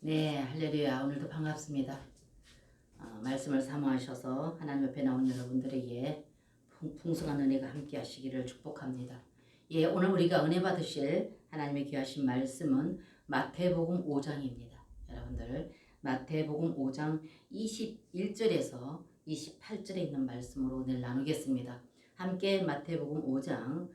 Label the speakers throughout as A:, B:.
A: 네, 할렐루야. 오늘도 반갑습니다. 말씀을 사모하셔서 하나님 옆에 나온 여러분들에게 풍성한 은혜가 함께 하시기를 축복합니다. 예, 오늘 우리가 은혜 받으실 하나님의 귀하신 말씀은 마태복음 5장입니다. 여러분들 마태복음 5장 21절에서 28절에 있는 말씀으로 오늘 나누겠습니다. 함께 마태복음 5장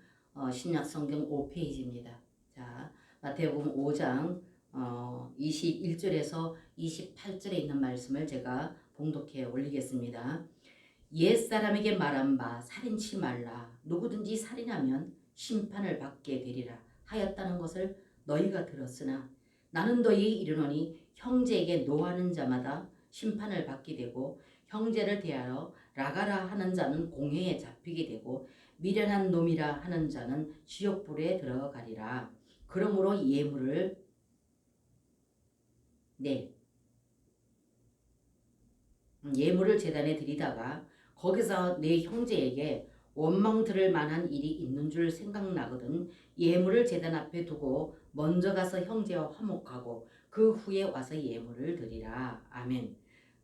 A: 신약성경 5페이지입니다. 자, 마태복음 5장 21절에서 28절에 있는 말씀을 제가 봉독해 올리겠습니다. 옛사람에게 말한 바 살인치 말라. 누구든지 살인하면 심판을 받게 되리라 하였다는 것을 너희가 들었으나 나는 너희에게 이르노니 형제에게 노하는 자마다 심판을 받게 되고 형제를 대하여 라가라 하는 자는 공회에 잡히게 되고 미련한 놈이라 하는 자는 지옥불에 들어가리라. 그러므로 예물을 제단에 드리다가 거기서 내 형제에게 원망 들을 만한 일이 있는 줄 생각나거든 예물을 제단 앞에 두고 먼저 가서 형제와 화목하고 그 후에 와서 예물을 드리라. 아멘.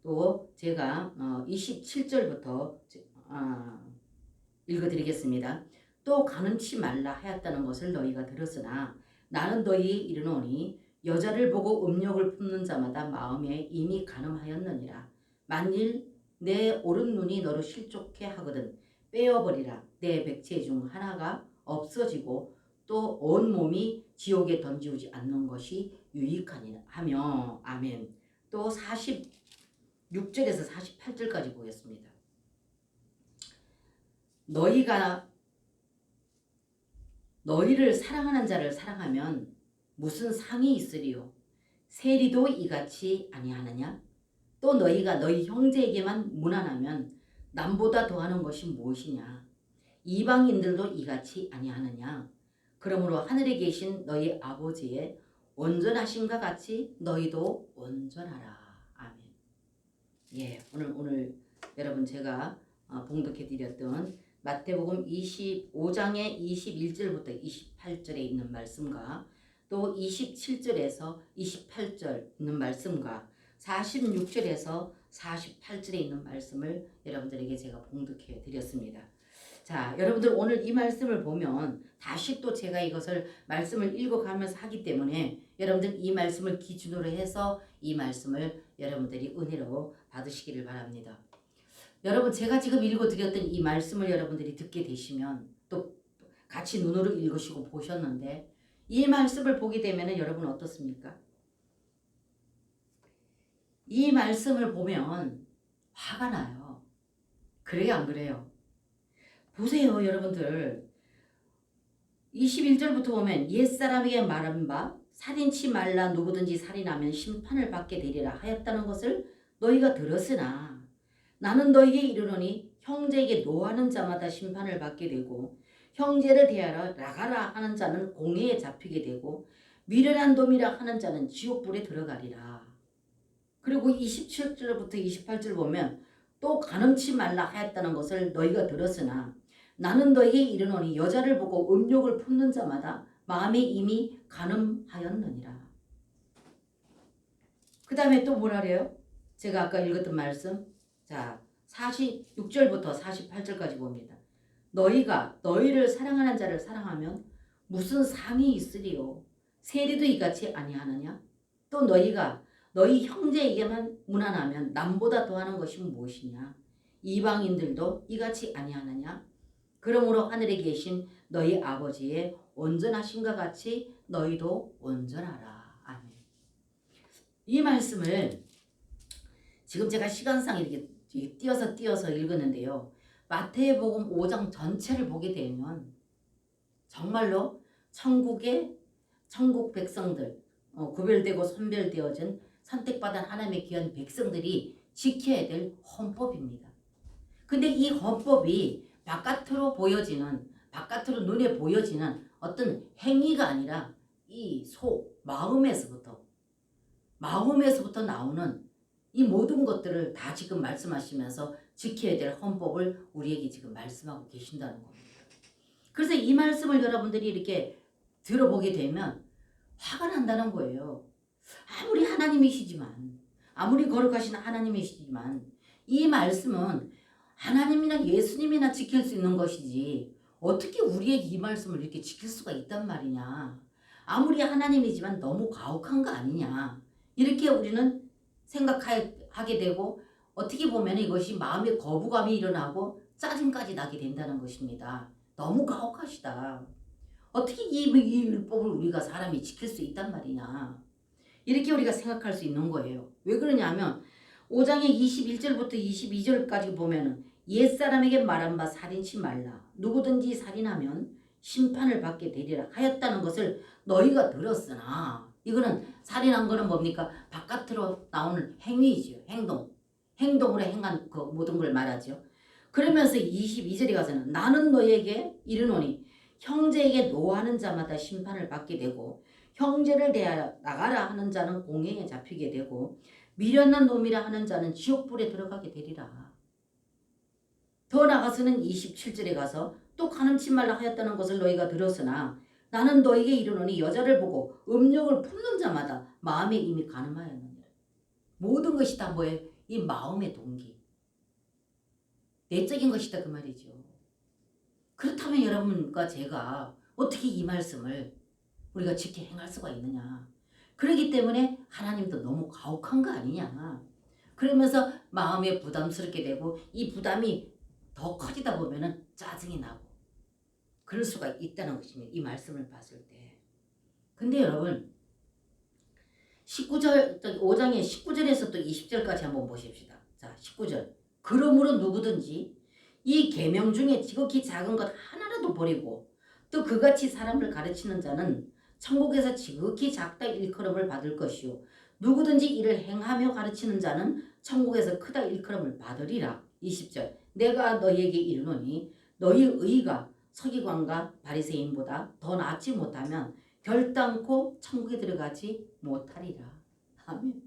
A: 또 제가 27절부터 읽어드리겠습니다. 또 가늠치 말라 하였다는 것을 너희가 들었으나 나는 너희에 이르노니 여자를 보고 음욕을 품는 자마다 마음에 이미 간음하였느니라. 만일 내 오른눈이 너를 실족해 하거든 빼어버리라. 내 백체 중 하나가 없어지고 또 온 몸이 지옥에 던지우지 않는 것이 유익하니라 하며. 아멘. 또 46절에서 48절까지 보겠습니다. 너희가 너희를 사랑하는 자를 사랑하면 무슨 상이 있으리요? 세리도 이같이 아니하느냐? 또 너희가 너희 형제에게만 무난하면 남보다 더하는 것이 무엇이냐? 이방인들도 이같이 아니하느냐? 그러므로 하늘에 계신 너희 아버지의 온전하심과 같이 너희도 온전하라. 아멘. 예, 오늘 여러분 제가 봉독해 드렸던 마태복음 25장의 21절부터 28절에 있는 말씀과 또 27절에서 28절 있는 말씀과 46절에서 48절에 있는 말씀을 여러분들에게 제가 봉독해 드렸습니다. 자, 여러분들 오늘 이 말씀을 보면 다시 또 제가 이것을 말씀을 읽어가면서 하기 때문에 여러분들 이 말씀을 기준으로 해서 이 말씀을 여러분들이 은혜로 받으시기를 바랍니다. 여러분 제가 지금 읽어드렸던 이 말씀을 여러분들이 듣게 되시면 또 같이 눈으로 읽으시고 보셨는데 이 말씀을 보게 되면 여러분 어떻습니까? 이 말씀을 보면 화가 나요. 그래요, 안 그래요? 보세요, 여러분들. 21절부터 보면 옛사람에게 말한 바 살인치 말라. 누구든지 살인하면 심판을 받게 되리라 하였다는 것을 너희가 들었으나 나는 너희에게 이르노니 형제에게 노하는 자마다 심판을 받게 되고 형제를 대하여 라가라 하는 자는 공회에 잡히게 되고 미련한 놈이라 하는 자는 지옥불에 들어가리라. 그리고 27절부터 28절 보면 또 간음치 말라 하였다는 것을 너희가 들었으나 나는 너희에게 이르노니 여자를 보고 음욕을 품는 자마다 마음에 이미 간음하였느니라. 그 다음에 또 뭐라 그래요? 제가 아까 읽었던 말씀. 자, 46절부터 48절까지 봅니다. 너희가 너희를 사랑하는 자를 사랑하면 무슨 상이 있으리요? 세리도 이같이 아니하느냐? 또 너희가 너희 형제에게만 무난하면 남보다 더하는 것이 무엇이냐? 이방인들도 이같이 아니하느냐? 그러므로 하늘에 계신 너희 아버지의 온전하심과 같이 너희도 온전하라. 아멘. 이 말씀을 지금 제가 시간상 이렇게 띄어서 읽었는데요. 마태복음 5장 전체를 보게 되면 정말로 천국 백성들, 구별되고 선별되어진 선택받은 하나님의 귀한 백성들이 지켜야 될 헌법입니다. 근데 이 헌법이 바깥으로 눈에 보여지는 어떤 행위가 아니라 이 마음에서부터 나오는 이 모든 것들을 다 지금 말씀하시면서 지켜야 될 헌법을 우리에게 지금 말씀하고 계신다는 겁니다. 그래서 이 말씀을 여러분들이 이렇게 들어보게 되면 화가 난다는 거예요. 아무리 하나님이시지만, 아무리 거룩하신 하나님이시지만 이 말씀은 하나님이나 예수님이나 지킬 수 있는 것이지 어떻게 우리에게 이 말씀을 이렇게 지킬 수가 있단 말이냐. 아무리 하나님이지만 너무 가혹한 거 아니냐. 이렇게 우리는 생각하게 되고 어떻게 보면 이것이 마음의 거부감이 일어나고 짜증까지 나게 된다는 것입니다. 너무 가혹하시다. 어떻게 이 율법을 우리가 사람이 지킬 수 있단 말이냐. 이렇게 우리가 생각할 수 있는 거예요. 왜 그러냐면 5장의 21절부터 22절까지 보면은 옛사람에게 말한 바 살인치 말라. 누구든지 살인하면 심판을 받게 되리라 하였다는 것을 너희가 들었으나, 이거는 살인한 거는 뭡니까? 바깥으로 나오는 행위이지요. 행동으로 행한 그 모든 걸 말하죠. 그러면서 22절에 가서는 나는 너희에게 이르노니 형제에게 노하는 자마다 심판을 받게 되고 형제를 대하여 나가라 하는 자는 공회에 잡히게 되고 미련한 놈이라 하는 자는 지옥불에 들어가게 되리라. 더 나가서는 27절에 가서 또 가늠치 말라 하였다는 것을 너희가 들었으나 나는 너희에게 이르노니 여자를 보고 음욕을 품는 자마다 마음에 이미 가늠하였느니라. 모든 것이 다 뭐예요? 이 마음의 동기. 내적인 것이다 그 말이죠. 그렇다면 여러분과 제가 어떻게 이 말씀을 우리가 지켜 행할 수가 있느냐. 그렇기 때문에 하나님도 너무 가혹한 거 아니냐. 그러면서 마음에 부담스럽게 되고 이 부담이 더 커지다 보면은 짜증이 나고 그럴 수가 있다는 것입니다. 이 말씀을 봤을 때. 근데 여러분 5장의 19절에서 또 20절까지 한번 보십시다. 자, 19절. 그러므로 누구든지 이 계명 중에 지극히 작은 것 하나라도 버리고 또 그같이 사람을 가르치는 자는 천국에서 지극히 작다 일컬음을 받을 것이요 누구든지 이를 행하며 가르치는 자는 천국에서 크다 일컬음을 받으리라. 20절. 내가 너희에게 이르노니 너희 의가 서기관과 바리새인보다 더 낫지 못하면 결단코 천국에 들어가지 못하리라. 아멘.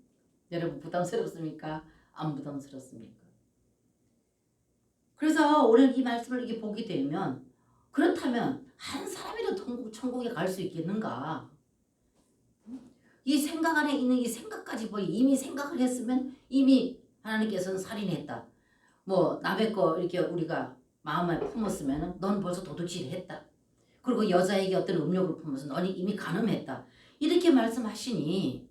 A: 여러분 부담스럽습니까? 안 부담스럽습니까? 그래서 오늘 이 말씀을 이렇게 보게 되면 그렇다면 한 사람이라도 천국에 갈 수 있겠는가? 이 생각 안에 있는 이 생각까지 뭐 이미 생각을 했으면 이미 하나님께서는 살인했다. 뭐 남의 거 이렇게 우리가 마음에 품었으면 넌 벌써 도둑질을 했다. 그리고 여자에게 어떤 음욕을 품어서 너는 이미 간음했다. 이렇게 말씀하시니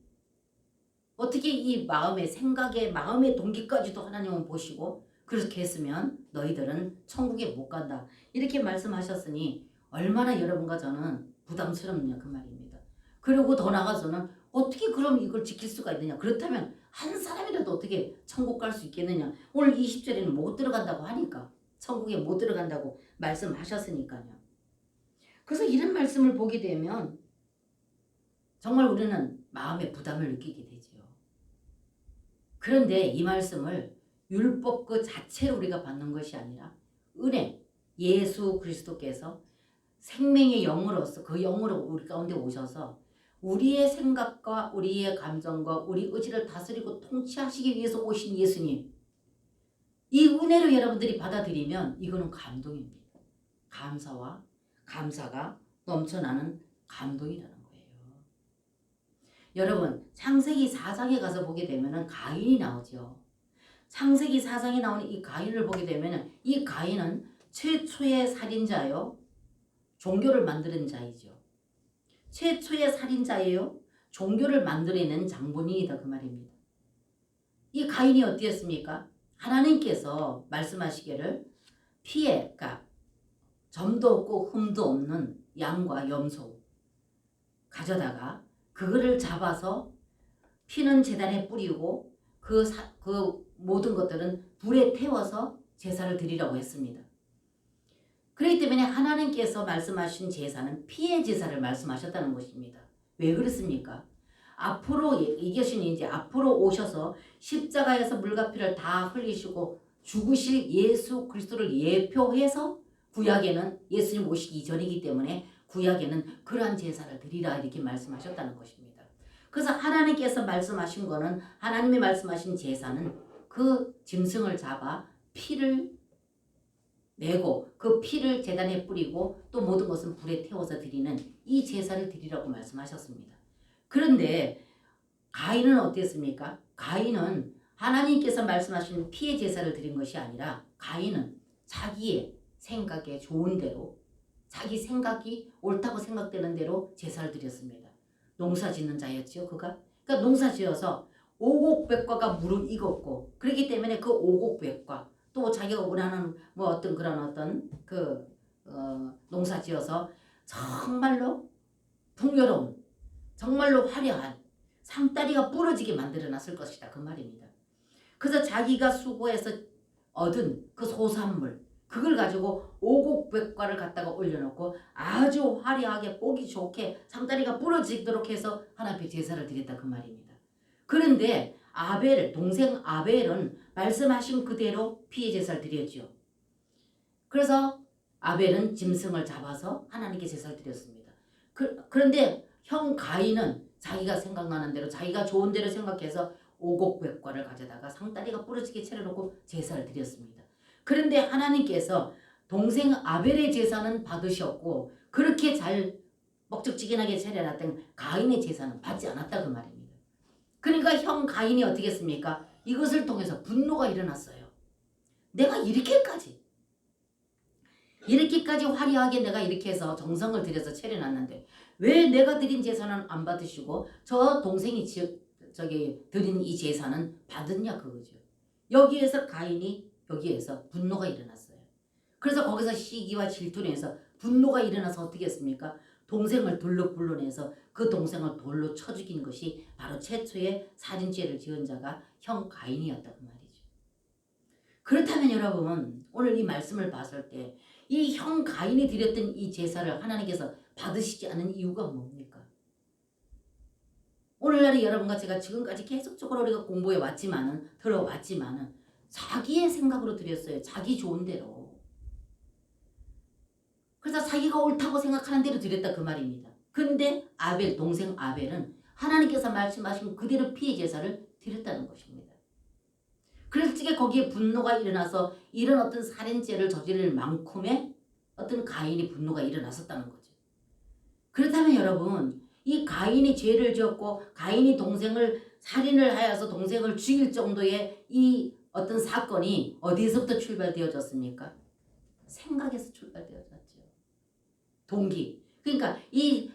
A: 어떻게 이 마음의 생각의 마음의 동기까지도 하나님은 보시고 그렇게 했으면 너희들은 천국에 못 간다. 이렇게 말씀하셨으니 얼마나 여러분과 저는 부담스럽냐 그 말입니다. 그리고 더 나아가서는 어떻게 그럼 이걸 지킬 수가 있느냐. 그렇다면 한 사람이라도 어떻게 천국 갈 수 있겠느냐. 오늘 20절에는 못 들어간다고 하니까 천국에 못 들어간다고 말씀하셨으니까요. 그래서 이런 말씀을 보게 되면 정말 우리는 마음의 부담을 느끼게 되죠. 그런데 이 말씀을 율법 그 자체로 우리가 받는 것이 아니라 은혜, 예수 그리스도께서 생명의 영으로서 그 영으로 우리 가운데 오셔서 우리의 생각과 우리의 감정과 우리 의지를 다스리고 통치하시기 위해서 오신 예수님, 이 은혜를 여러분들이 받아들이면 이거는 감동입니다. 감사와 감사가 넘쳐나는 감동이라는 거예요. 여러분 창세기 4장에 가서 보게 되면 가인이 나오죠. 창세기 4장에 나오는 이 가인을 보게 되면 이 가인은 최초의 살인자요. 종교를 만드는 자이죠. 최초의 살인자예요. 종교를 만들어낸 장본인이다 그 말입니다. 이 가인이 어땠습니까? 하나님께서 말씀하시기를 피에 그러니까 점도 없고 흠도 없는 양과 염소 가져다가 그거를 잡아서 피는 제단에 뿌리고 그 모든 것들은 불에 태워서 제사를 드리라고 했습니다. 그렇기 때문에 하나님께서 말씀하신 제사는 피의 제사를 말씀하셨다는 것입니다. 왜 그렇습니까? 앞으로 이것이 이제 앞으로 오셔서 십자가에서 물과 피를 다 흘리시고 죽으실 예수 그리스도를 예표해서 구약에는 예수님 오시기 이전이기 때문에 구약에는 그러한 제사를 드리라 이렇게 말씀하셨다는 것입니다. 그래서 하나님께서 말씀하신 거는 하나님이 말씀하신 제사는 그 짐승을 잡아 피를 내고 그 피를 제단에 뿌리고 또 모든 것은 불에 태워서 드리는 이 제사를 드리라고 말씀하셨습니다. 그런데 가인은 어땠습니까? 가인은 하나님께서 말씀하신 피해 제사를 드린 것이 아니라 가인은 자기의 생각에 좋은 대로 자기 생각이 옳다고 생각되는 대로 제사를 드렸습니다. 농사 짓는 자였지요, 그가. 그러니까 농사 지어서 오곡백과가 무르익었고 그렇기 때문에 그 오곡백과 또 자기가 원하는 뭐 어떤 그런 어떤 농사 지어서 정말로 풍요로운 정말로 화려한 상다리가 부러지게 만들어놨을 것이다 그 말입니다. 그래서 자기가 수고해서 얻은 그 소산물 그걸 가지고 오곡백과를 갖다가 올려놓고 아주 화려하게 보기 좋게 상다리가 부러지도록 해서 하나님 앞에 제사를 드렸다 그 말입니다. 그런데 아벨 동생 아벨은 말씀하신 그대로 피해 제사를 드렸죠. 그래서 아벨은 짐승을 잡아서 하나님께 제사를 드렸습니다. 그런데 형 가인은 자기가 생각나는 대로 자기가 좋은 대로 생각해서 오곡백과를 가져다가 상다리가 부러지게 차려놓고 제사를 드렸습니다. 그런데 하나님께서 동생 아벨의 제사는 받으셨고 그렇게 잘 먹적지근하게 차려놨던 가인의 제사는 받지 않았다 그 말입니다. 그러니까 형 가인이 어떻게 했습니까? 이것을 통해서 분노가 일어났어요. 내가 이렇게까지 화려하게 내가 이렇게 해서 정성을 들여서 차려놨는데 왜 내가 드린 제사는 안 받으시고 저 동생이 드린 이 제사는 받았냐 그거죠. 여기에서 가인이 여기에서 분노가 일어났어요. 그래서 거기서 시기와 질투로 해서 분노가 일어나서 어떻게 했습니까? 동생을 돌로 불러내서 그 동생을 돌로 쳐 죽인 것이 바로 최초의 살인죄를 지은 자가 형 가인이었다 그 말이죠. 그렇다면 여러분 오늘 이 말씀을 봤을 때 이 형 가인이 드렸던 이 제사를 하나님께서 받으시지 않은 이유가 뭡니까? 오늘날에 여러분과 제가 지금까지 계속적으로 우리가 공부해 왔지만은 들어왔지만은 자기의 생각으로 드렸어요. 자기 좋은 대로. 그래서 자기가 옳다고 생각하는 대로 드렸다 그 말입니다. 근데 아벨 동생 아벨은 하나님께서 말씀하신 그대로 피해 제사를 드렸다는 것입니다. 그래서 거기에 분노가 일어나서 이런 어떤 살인죄를 저지를 만큼의 어떤 가인이 분노가 일어났었다는 거죠. 그렇다면 여러분 이 가인이 죄를 지었고 가인이 동생을 살인을 하여서 동생을 죽일 정도의 이 어떤 사건이 어디서부터 출발되어졌습니까? 생각에서 출발되어졌죠. 동기. 그러니까 이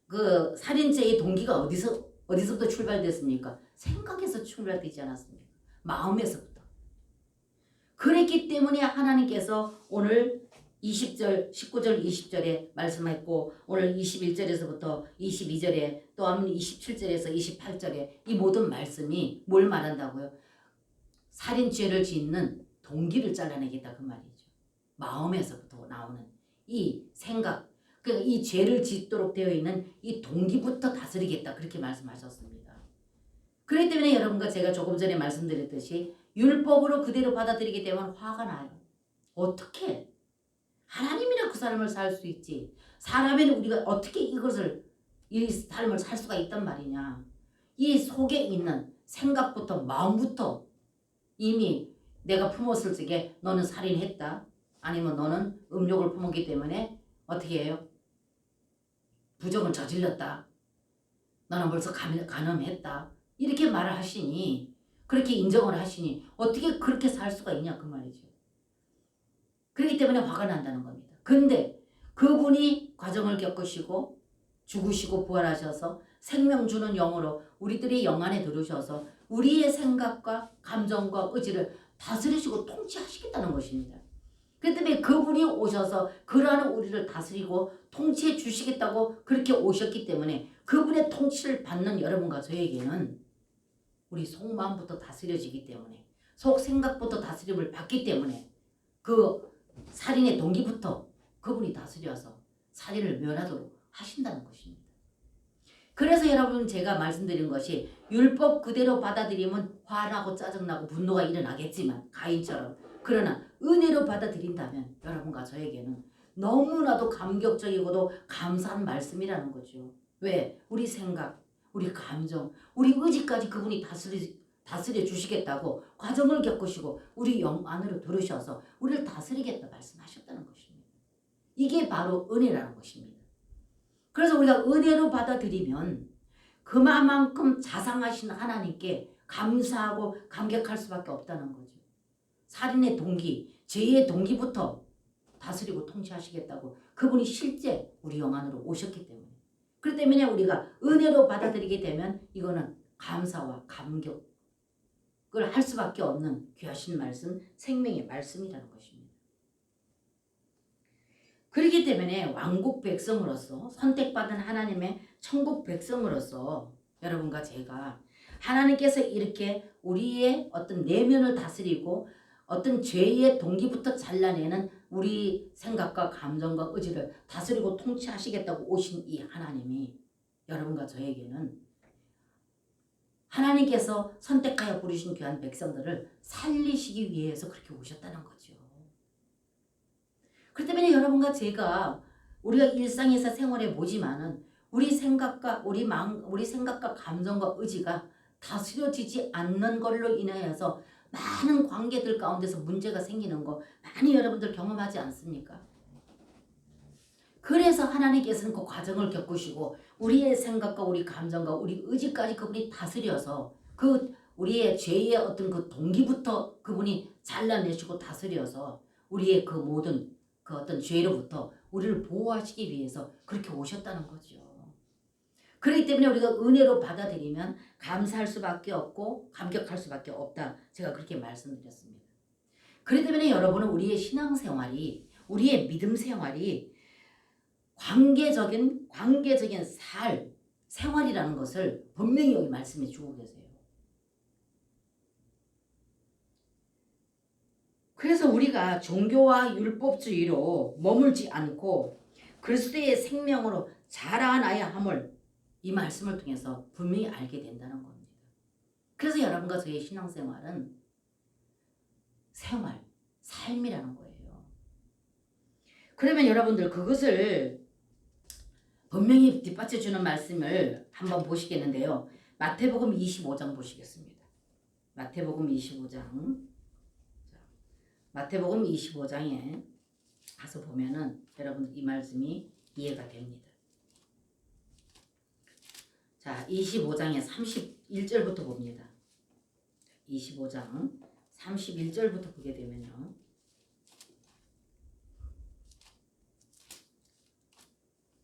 A: 그 살인죄의 동기가 어디서부터 출발됐습니까? 생각에서 출발되지 않았습니까? 마음에서부터. 그랬기 때문에 하나님께서 오늘 20절, 19절, 20절에 말씀했고 오늘 21절에서부터 22절에 또 한번 27절에서 28절에 이 모든 말씀이 뭘 말한다고요? 살인죄를 짓는 동기를 잘라내겠다 그 말이죠. 마음에서부터 나오는 이 생각, 그러니까 이 죄를 짓도록 되어 있는 이 동기부터 다스리겠다 그렇게 말씀하셨습니다. 그렇기 때문에 여러분과 제가 조금 전에 말씀드렸듯이 율법으로 그대로 받아들이기 때문에 화가 나요. 어떻게? 하나님이랑 그 사람을 살 수 있지. 사람에는 우리가 어떻게 이 삶을 살 수가 있단 말이냐. 이 속에 있는 생각부터 마음부터 이미 내가 품었을 적에 너는 살인했다. 아니면 너는 음욕을 품었기 때문에 어떻게 해요? 부정을 저질렀다. 너는 벌써 간음했다. 이렇게 말을 하시니 그렇게 인정을 하시니 어떻게 그렇게 살 수가 있냐 그 말이죠. 그렇기 때문에 화가 난다는 겁니다. 근데 그분이 과정을 겪으시고 죽으시고 부활하셔서 생명 주는 영으로 우리들의 영 안에 들으셔서 우리의 생각과 감정과 의지를 다스리시고 통치하시겠다는 것입니다. 그렇기 때문에 그분이 오셔서 그러한 우리를 다스리고 통치해 주시겠다고 그렇게 오셨기 때문에 그분의 통치를 받는 여러분과 저에게는 우리 속마음부터 다스려지기 때문에 속 생각부터 다스림을 받기 때문에 그 살인의 동기부터 그분이 다스려서 살인을 면하도록 하신다는 것입니다. 그래서 여러분 제가 말씀드린 것이 율법 그대로 받아들이면 화나고 짜증나고 분노가 일어나겠지만 가인처럼 그러나 은혜로 받아들인다면 여러분과 저에게는 너무나도 감격적이고도 감사한 말씀이라는 거죠. 왜? 우리 생각, 우리 감정, 우리 의지까지 그분이 다스려 주시겠다고 과정을 겪으시고 우리 영 안으로 들으셔서 우리를 다스리겠다 말씀하셨다는 것입니다. 이게 바로 은혜라는 것입니다. 그래서 우리가 은혜로 받아들이면 그만큼 자상하신 하나님께 감사하고 감격할 수밖에 없다는 거죠. 살인의 동기, 죄의 동기부터 다스리고 통치하시겠다고 그분이 실제 우리 영 안으로 오셨기 때문에. 그렇기 때문에 우리가 은혜로 받아들이게 되면 이거는 감사와 감격을 할 수밖에 없는 귀하신 말씀, 생명의 말씀이라는 것입니다. 그렇기 때문에 왕국 백성으로서 선택받은 하나님의 천국 백성으로서 여러분과 제가 하나님께서 이렇게 우리의 어떤 내면을 다스리고 어떤 죄의 동기부터 잘라내는 우리 생각과 감정과 의지를 다스리고 통치하시겠다고 오신 이 하나님이 여러분과 저에게는 하나님께서 선택하여 부르신 귀한 백성들을 살리시기 위해서 그렇게 오셨다는 거죠. 그렇기 때문에 여러분과 제가 우리가 일상에서 생활해 보지만은 우리 생각과 감정과 의지가 다스려지지 않는 걸로 인하여서 많은 관계들 가운데서 문제가 생기는 거 많이 여러분들 경험하지 않습니까? 그래서 하나님께서는 그 과정을 겪으시고 우리의 생각과 우리 감정과 우리 의지까지 그분이 다스려서 그 우리의 죄의 어떤 그 동기부터 그분이 잘라내시고 다스려서 우리의 그 모든 그 어떤 죄로부터 우리를 보호하시기 위해서 그렇게 오셨다는 거죠. 그렇기 때문에 우리가 은혜로 받아들이면 감사할 수밖에 없고 감격할 수밖에 없다. 제가 그렇게 말씀드렸습니다. 그렇기 때문에 여러분은 우리의 신앙생활이 우리의 믿음 생활이 관계적인 생활이라는 것을 분명히 여기 말씀해 주고 계세요. 그래서 우리가 종교와 율법주의로 머물지 않고 그리스도의 생명으로 자라나야 함을 이 말씀을 통해서 분명히 알게 된다는 겁니다. 그래서 여러분과 저의 신앙생활은 삶이라는 거예요. 그러면 여러분들 그것을 분명히 뒷받쳐주는 말씀을 한번 보시겠는데요. 마태복음 25장 보시겠습니다. 마태복음 25장에 가서 보면은 여러분 이 말씀이 이해가 됩니다. 자, 25장의 31절부터 봅니다. 25장 31절부터 보게 되면요.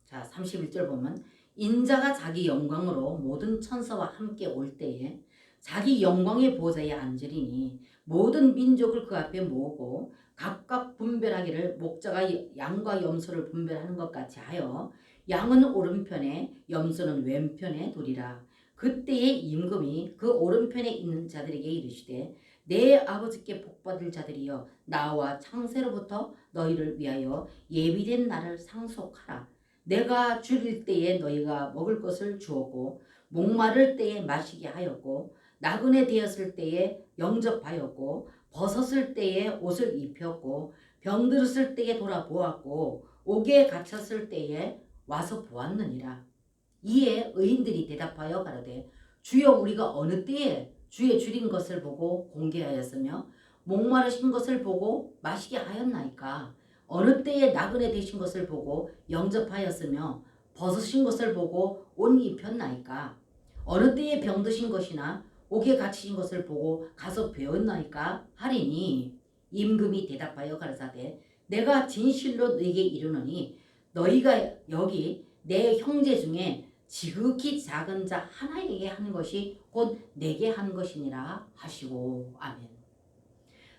A: 자, 31절 보면 인자가 자기 영광으로 모든 천사와 함께 올 때에 자기 영광의 보좌에 앉으리니 모든 민족을 그 앞에 모으고 각각 분별하기를 목자가 양과 염소를 분별하는 것 같이 하여 양은 오른편에 염소는 왼편에 두리라. 그때에 임금이 그 오른편에 있는 자들에게 이르시되 내 아버지께 복받을 자들이여 나와 창세로부터 너희를 위하여 예비된 날을 상속하라. 내가 줄일 때에 너희가 먹을 것을 주었고 목마를 때에 마시게 하였고 나그네 되었을 때에 영접하였고 벗었을 때에 옷을 입혔고 병들었을 때에 돌아보았고 옥에 갇혔을 때에 와서 보았느니라. 이에 의인들이 대답하여 가로되 주여 우리가 어느 때에 주의 줄인 것을 보고 공개하였으며 목마르신 것을 보고 마시게 하였나이까. 어느 때에 나그네 되신 것을 보고 영접하였으며 벗으신 것을 보고 옷 입혔나이까. 어느 때에 병드신 것이나 옥에 갇히신 것을 보고 가서 배웠나이까 하리니 임금이 대답하여 가라사대 내가 진실로 너에게 이르노니 너희가 여기 내 형제 중에 지극히 작은 자 하나에게 하는 것이 곧 내게 하는 것이니라 하시고 아멘.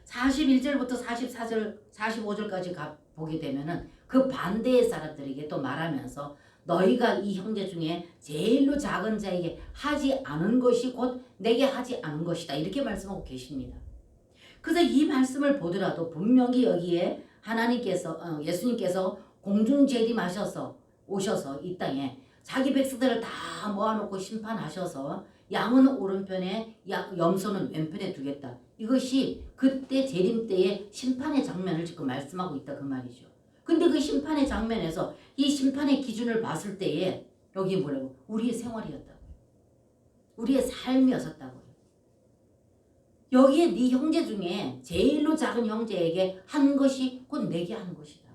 A: 41절부터 44절 45절까지 보게 되면은 그 반대의 사람들에게 또 말하면서 너희가 이 형제 중에 제일로 작은 자에게 하지 않은 것이 곧 내게 하지 않은 것이다. 이렇게 말씀하고 계십니다. 그래서 이 말씀을 보더라도 분명히 여기에 하나님께서 예수님께서 공중재림하셔서 오셔서 이 땅에 자기 백성들을 다 모아놓고 심판하셔서 양은 오른편에 염소는 왼편에 두겠다. 이것이 그때 재림 때의 심판의 장면을 지금 말씀하고 있다 그 말이죠. 근데 그 심판의 장면에서 이 심판의 기준을 봤을 때에 여기 뭐라고? 우리의 생활이었다고요. 우리의 삶이었었다고요. 여기에 네 형제 중에 제일로 작은 형제에게 한 것이 곧 내게 한 것이다.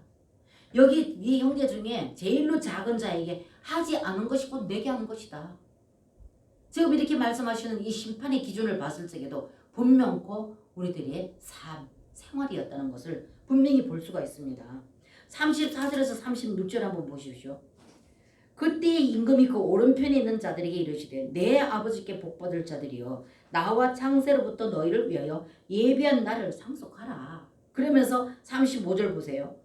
A: 여기 네 형제 중에 제일로 작은 자에게 하지 않은 것이 곧 내게 한 것이다. 지금 이렇게 말씀하시는 이 심판의 기준을 봤을 적에도 분명코 우리들의 삶, 생활이었다는 것을 분명히 볼 수가 있습니다. 34절에서 36절 한번 보십시오. 그때의 임금이 그 오른편에 있는 자들에게 이르시되 내 아버지께 복받을 자들이여 나와 창세로부터 너희를 위하여 예비한 날을 상속하라. 그러면서 35절 보세요.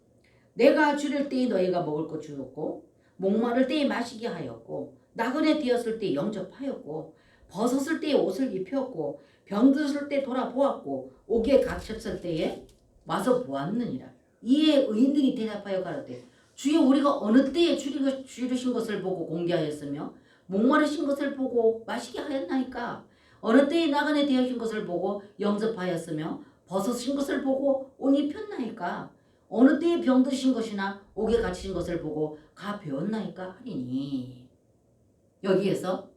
A: 내가 주릴 때에 너희가 먹을 것 주었고 목마를 때에 마시게 하였고 나그네 되었을 때 영접하였고 벗었을 때에 옷을 입혔고 병들었을 때 돌아보았고 옥에 갇혔을 때에 와서 보았느니라. 이에 의인들이 대답하여 가로되 주여 우리가 어느 때에 주르신 것을 보고 공개하였으며 목마르신 것을 보고 마시게 하였나이까. 어느 때에 나그네 되어신 것을 보고 영접하였으며 벗으신 것을 보고 옷 입혔나이까. 어느 때에 병드신 것이나 옥에 갇히신 것을 보고 가벼웠나이까 하리니. 여기에서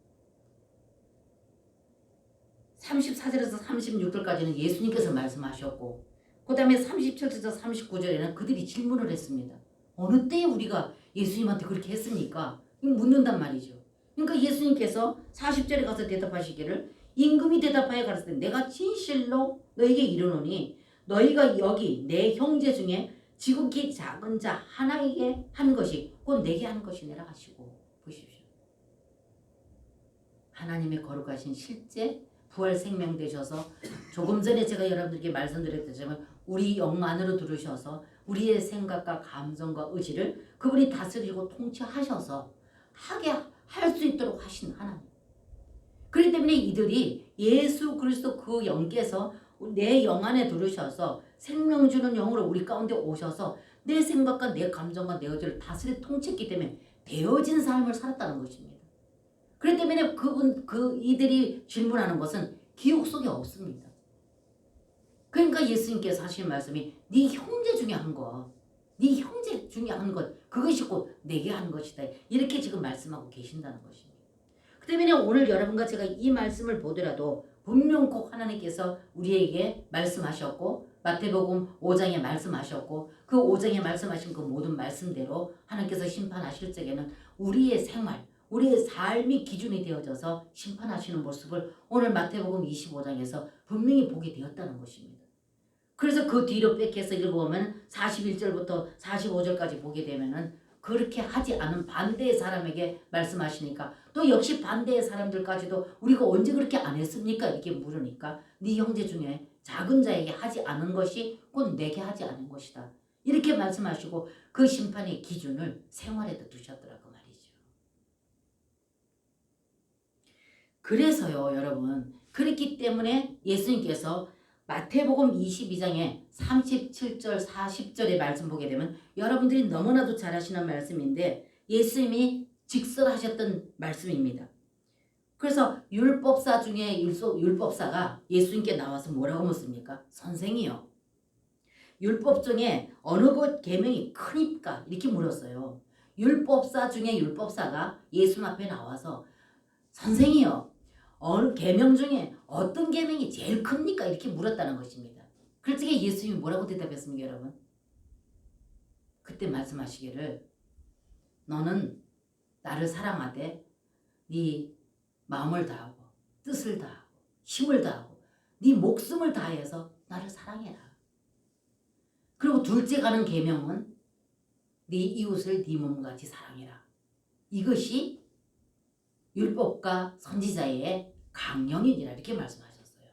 A: 34절에서 36절까지는 예수님께서 말씀하셨고 그 다음에 37절에서 39절에는 그들이 질문을 했습니다. 어느 때에 우리가 예수님한테 그렇게 했습니까? 묻는단 말이죠. 그러니까 예수님께서 40절에 가서 대답하시기를 임금이 대답하여 가르치되 내가 진실로 너에게 이르노니 너희가 여기 내 형제 중에 지극히 작은 자 하나에게 한 것이 곧 내게 한 것이니라 하시고. 보십시오. 하나님의 거룩하신 실제 부활 생명 되셔서 조금 전에 제가 여러분들께 말씀드렸지만 우리 영 안으로 들으셔서 우리의 생각과 감정과 의지를 그분이 다스리고 통치하셔서 하게 할 수 있도록 하신 하나님. 그렇기 때문에 이들이 예수 그리스도 그 영께서 내 영 안에 들으셔서 생명 주는 영으로 우리 가운데 오셔서 내 생각과 내 감정과 내 의지를 다스리 통치했기 때문에 되어진 삶을 살았다는 것입니다. 그렇기 때문에 이들이 질문하는 것은 기억 속에 없습니다. 그러니까 예수님께서 하신 말씀이 네 형제 중에 한 것, 네 형제 중에 한 것, 그것이 곧 내게 한 것이다. 이렇게 지금 말씀하고 계신다는 것입니다. 그 때문에 오늘 여러분과 제가 이 말씀을 보더라도 분명코 하나님께서 우리에게 말씀하셨고 마태복음 5장에 말씀하셨고 그 5장에 말씀하신 그 모든 말씀대로 하나님께서 심판하실 적에는 우리의 생활, 우리의 삶이 기준이 되어져서 심판하시는 모습을 오늘 마태복음 25장에서 분명히 보게 되었다는 것입니다. 그래서 그 뒤로 뺏겨서 읽어보면 41절부터 45절까지 보게 되면은 그렇게 하지 않은 반대의 사람에게 말씀하시니까 또 역시 반대의 사람들까지도 우리가 언제 그렇게 안 했습니까? 이렇게 물으니까 네 형제 중에 작은 자에게 하지 않은 것이 곧 내게 하지 않은 것이다. 이렇게 말씀하시고 그 심판의 기준을 생활에도 두셨더라고 말이죠. 그래서요 여러분 그렇기 때문에 예수님께서 마태복음 22장에 37절 40절의 말씀 보게 되면 여러분들이 너무나도 잘 아시는 말씀인데 예수님이 직설하셨던 말씀입니다. 그래서 율법사 중에 율법사가 예수님께 나와서 뭐라고 묻습니까? 선생이요. 율법 중에 어느 것 계명이 크니까? 이렇게 물었어요. 율법사 중에 율법사가 예수님 앞에 나와서 선생이요. 어느 계명 중에 어떤 계명이 제일 큽니까? 이렇게 물었다는 것입니다. 그럴 때 예수님이 뭐라고 대답했습니까, 여러분? 그때 말씀하시기를 너는 나를 사랑하되 네 마음을 다하고 뜻을 다하고 힘을 다하고 네 목숨을 다해서 나를 사랑해라. 그리고 둘째 가는 계명은 네 이웃을 네 몸같이 사랑해라. 이것이 율법과 선지자의 강령이니라 이렇게 말씀하셨어요.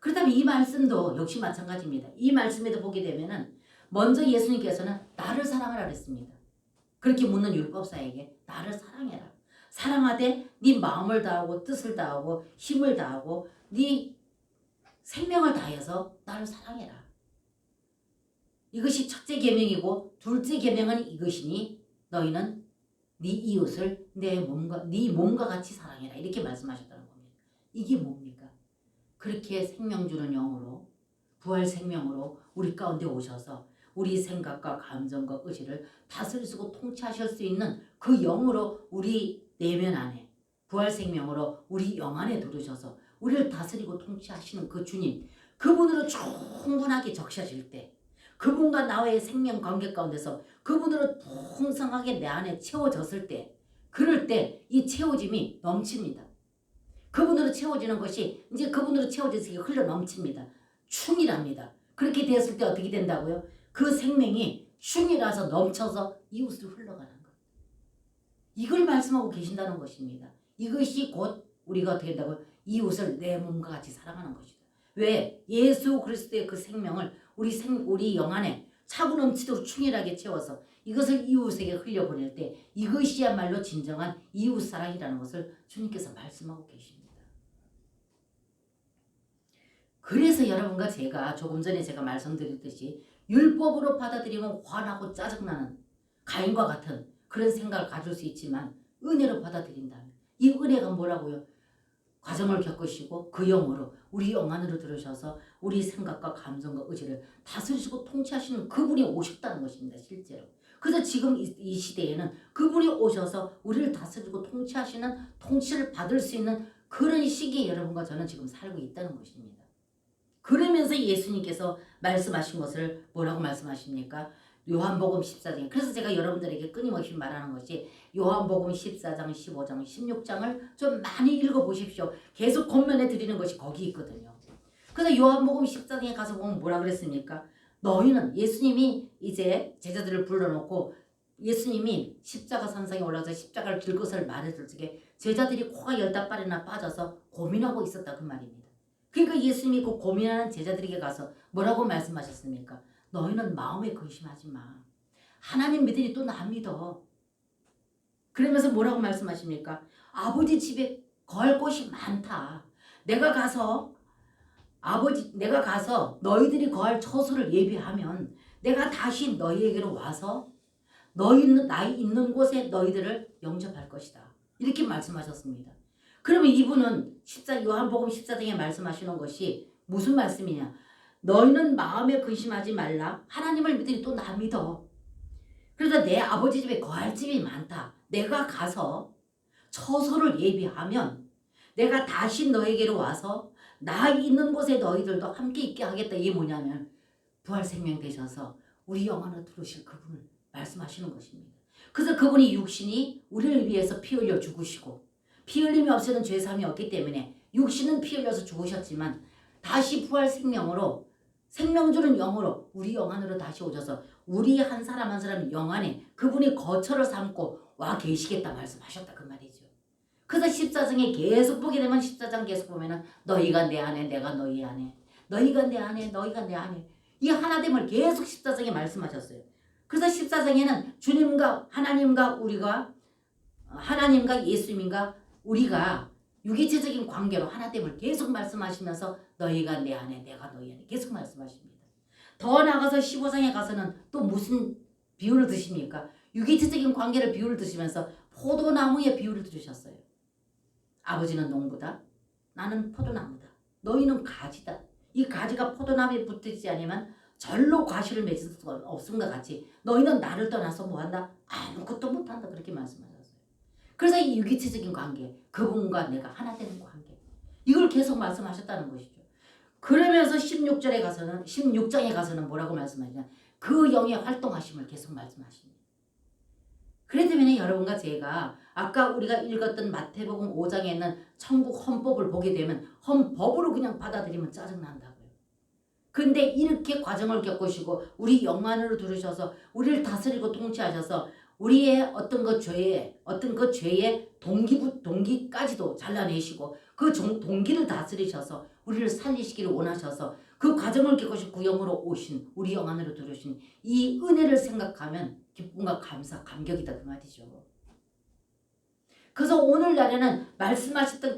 A: 그렇다면 이 말씀도 역시 마찬가지입니다. 이 말씀에도 보게 되면은 먼저 예수님께서는 나를 사랑하라 그랬습니다. 그렇게 묻는 율법사에게 나를 사랑해라. 사랑하되 네 마음을 다하고 뜻을 다하고 힘을 다하고 네 생명을 다해서 나를 사랑해라. 이것이 첫째 계명이고 둘째 계명은 이것이니 너희는 네 이웃을 네 몸과 같이 사랑해라. 이렇게 말씀하셨다는 겁니다. 이게 뭡니까? 그렇게 생명 주는 영으로 부활 생명으로 우리 가운데 오셔서 우리 생각과 감정과 의지를 다스리시고 통치하실 수 있는 그 영으로 우리 내면 안에 부활 생명으로 우리 영 안에 들으셔서 우리를 다스리고 통치하시는 그 주님 그분으로 충분하게 적셔질 때 그분과 나와의 생명 관계 가운데서 그분으로 풍성하게 내 안에 채워졌을 때 그럴 때 이 채워짐이 넘칩니다. 그분으로 채워지는 것이 이제 그분으로 채워져서 흘러 넘칩니다. 충이랍니다. 그렇게 되었을 때 어떻게 된다고요? 그 생명이 충이라서 넘쳐서 이웃으로 흘러가는 것. 이걸 말씀하고 계신다는 것입니다. 이것이 곧 우리가 어떻게 된다고요? 이웃을 내 몸과 같이 사랑하는 것이다. 왜? 예수 그리스도의 그 생명을 우리 영 안에 차고 넘치도록 충실하게 채워서 이것을 이웃에게 흘려보낼 때 이것이야말로 진정한 이웃 사랑이라는 것을 주님께서 말씀하고 계십니다. 그래서 여러분과 제가 조금 전에 제가 말씀드렸듯이 율법으로 받아들이면 화나고 짜증나는 가인과 같은 그런 생각을 가질 수 있지만 은혜로 받아들인다면 이 은혜가 뭐라고요? 과정을 겪으시고 그 영으로 우리 영 안으로 들으셔서 우리 생각과 감정과 의지를 다스리시고 통치하시는 그분이 오셨다는 것입니다. 실제로. 그래서 지금 이 시대에는 그분이 오셔서 우리를 다스리고 통치하시는 통치를 받을 수 있는 그런 시기에 여러분과 저는 지금 살고 있다는 것입니다. 그러면서 예수님께서 말씀하신 것을 뭐라고 말씀하십니까? 요한복음 14장. 그래서 제가 여러분들에게 끊임없이 말하는 것이 요한복음 14장, 15장, 16장을 좀 많이 읽어보십시오. 계속 권면해 드리는 것이 거기 있거든요. 그래서 요한복음 14장에 가서 보면 뭐라 그랬습니까? 너희는 예수님이 이제 제자들을 불러놓고 예수님이 십자가 산상에 올라가서 십자가를 들 것을 말해줄 적에 제자들이 코가 15발이나 빠져서 고민하고 있었다 그 말입니다. 그러니까 예수님이 그 고민하는 제자들에게 가서 뭐라고 말씀하셨습니까? 너희는 마음에 근심하지 마. 하나님 믿으니 또 나 믿어. 그러면서 뭐라고 말씀하십니까? 아버지 집에 거할 곳이 많다. 내가 가서 너희들이 거할 처소를 예비하면 내가 다시 너희에게로 와서 나 있는 곳에 너희들을 영접할 것이다. 이렇게 말씀하셨습니다. 그러면 이분은 요한복음 14장에 말씀하시는 것이 무슨 말씀이냐? 너희는 마음에 근심하지 말라. 하나님을 믿으니 또 나 믿어. 그래서 내 아버지 집에 거할 집이 많다. 내가 가서 처소를 예비하면 내가 다시 너에게로 와서 나 있는 곳에 너희들도 함께 있게 하겠다. 이게 뭐냐면 부활 생명 되셔서 우리 영 안으로 들어오실 그분을 말씀하시는 것입니다. 그래서 그분이 육신이 우리를 위해서 피 흘려 죽으시고 피 흘림이 없이는 죄사함이 없기 때문에 육신은 피 흘려서 죽으셨지만 다시 부활 생명으로 생명 주는 영으로 우리 영 안으로 다시 오셔서 우리 한 사람 한 사람 영 안에 그분이 거처를 삼고 와 계시겠다 말씀하셨다 그 말이죠. 그래서 14장에 계속 보게 되면 14장 계속 보면은 너희가 내 안에 내가 너희 안에 너희가 내 안에 너희가 내 안에 이 하나됨을 계속 14장에 말씀하셨어요. 그래서 14장에는 주님과 하나님과 예수님과 우리가 유기체적인 관계로 하나됨을 계속 말씀하시면서 너희가 내 안에 내가 너희 안에 계속 말씀하십니다. 더 나아가서 15장에 가서는 또 무슨 비유를 드십니까? 유기체적인 관계를 비유를 드시면서 포도나무의 비유를 들으셨어요. 아버지는 농부다. 나는 포도나무다. 너희는 가지다. 이 가지가 포도나무에 붙지 않으면 절로 과실을 맺을 수가 없음과 같이 너희는 나를 떠나서 뭐한다? 아무것도 못한다. 그렇게 말씀하셨어요. 그래서 이 유기체적인 관계, 그분과 내가 하나 되는 관계, 이걸 계속 말씀하셨다는 것이죠. 그러면서 16장에 가서는 뭐라고 말씀하시냐? 그 영의 활동하심을 계속 말씀하십니다. 그렇기 때문에 여러분과 제가 아까 우리가 읽었던 마태복음 5장에 있는 천국 헌법을 보게 되면 헌법으로 그냥 받아들이면 짜증난다고요. 근데 이렇게 과정을 겪으시고 우리 영 안으로 들으셔서 우리를 다스리고 통치하셔서 우리의 어떤 그 죄의 동기까지도 잘라내시고 그 동기를 다스리셔서 우리를 살리시기를 원하셔서 그 과정을 겪으시고 구영으로 오신 우리 영 안으로 들으신 이 은혜를 생각하면 기쁨과 감사, 감격이다 그 말이죠. 그래서 오늘날에는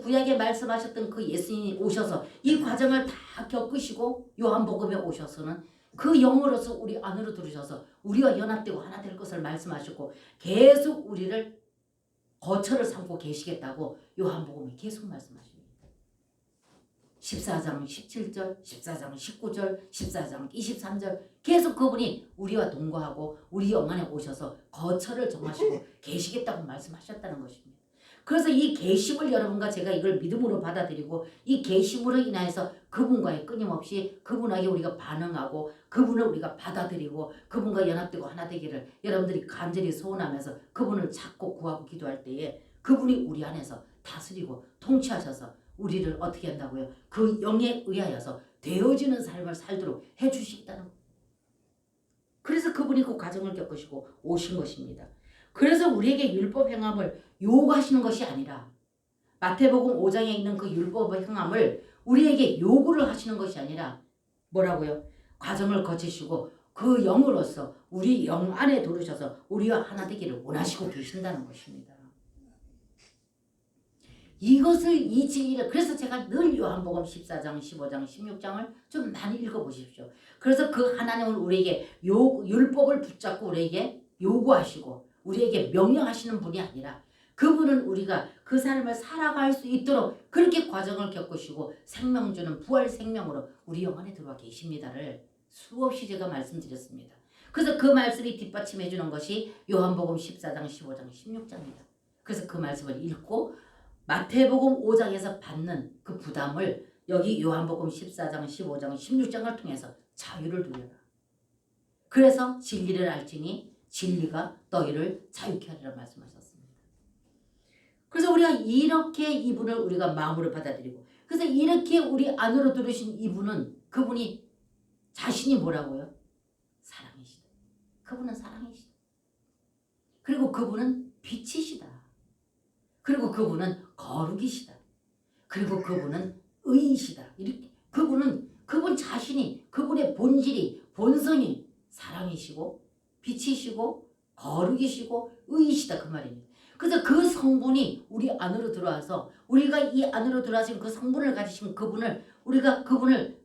A: 구약에 말씀하셨던 그 예수님이 오셔서 이 과정을 다 겪으시고 요한복음에 오셔서는 그 영으로서 우리 안으로 들으셔서 우리와 연합되고 하나 될 것을 말씀하셨고 계속 우리를 거처를 삼고 계시겠다고 요한복음에 계속 말씀하십니다. 14장 17절, 14장 19절, 14장 23절 계속 그분이 우리와 동거하고 우리 영 안에 오셔서 거처를 정하시고 계시겠다고 말씀하셨다는 것입니다. 그래서 이 계심을 여러분과 제가 이걸 믿음으로 받아들이고 이 계심으로 인하여서 그분과의 끊임없이 그분에게 우리가 반응하고 그분을 우리가 받아들이고 그분과 연합되고 하나 되기를 여러분들이 간절히 소원하면서 그분을 찾고 구하고 기도할 때에 그분이 우리 안에서 다스리고 통치하셔서 우리를 어떻게 한다고요? 그 영에 의하여서 되어지는 삶을 살도록 해주시겠다는 거예요. 그래서 그분이 그 과정을 겪으시고 오신 것입니다. 그래서 우리에게 율법 행함을 요구하시는 것이 아니라 마태복음 5장에 있는 그 율법 행함을 우리에게 요구를 하시는 것이 아니라 뭐라고요? 과정을 거치시고 그 영으로서 우리 영 안에 들어오셔서 우리와 하나 되기를 원하시고 계신다는 것입니다. 이것을 이 진리를 그래서 제가 늘 요한복음 14장, 15장, 16장을 좀 많이 읽어보십시오. 그래서 그 하나님은 우리에게 율법을 붙잡고 우리에게 요구하시고 우리에게 명령하시는 분이 아니라 그분은 우리가 그 삶을 살아갈 수 있도록 그렇게 과정을 겪으시고 생명 주는 부활 생명으로 우리 영 안에 들어와 계십니다를 수없이 제가 말씀드렸습니다. 그래서 그 말씀이 뒷받침해 주는 것이 요한복음 14장, 15장, 16장입니다. 그래서 그 말씀을 읽고 마태복음 5장에서 받는 그 부담을 여기 요한복음 14장, 15장, 16장을 통해서 자유를 누려라. 그래서 진리를 알지니 진리가 너희를 자유케 하리라 말씀하셨습니다. 그래서 우리가 이렇게 이분을 우리가 마음으로 받아들이고 그래서 이렇게 우리 안으로 들으신 이분은 그분이 자신이 뭐라고요? 사랑이시다. 그분은 사랑이시다. 그리고 그분은 빛이시다. 그리고 그분은 거룩이시다. 그리고 그분은 의이시다. 이렇게 그분 자신이 그분의 본질이 본성이 사랑이시고 빛이시고 거룩이시고 의이시다 그 말입니다. 그래서 그 성분이 우리 안으로 들어와서 우리가 이 안으로 들어와서 그 성분을 가지신 그분을 우리가 그분을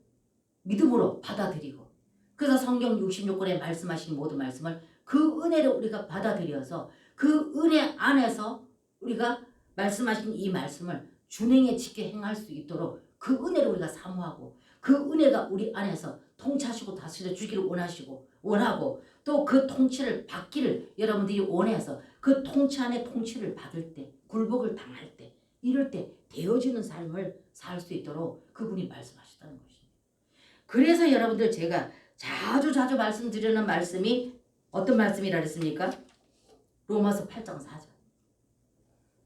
A: 믿음으로 받아들이고 그래서 성경 66권에 말씀하신 모든 말씀을 그 은혜를 우리가 받아들여서 그 은혜 안에서 우리가 말씀하신 이 말씀을 준행에 지켜 행할 수 있도록 그 은혜를 우리가 사모하고 그 은혜가 우리 안에서 통치하시고 다스려 주기를 원하고 또 그 통치를 받기를 여러분들이 원해서 그 통치 안에 통치를 받을 때 굴복을 당할 때 이럴 때 되어지는 삶을 살 수 있도록 그분이 말씀하셨다는 것입니다. 그래서 여러분들 제가 자주 말씀드리는 말씀이 어떤 말씀이라 그랬습니까? 로마서 8장 4절.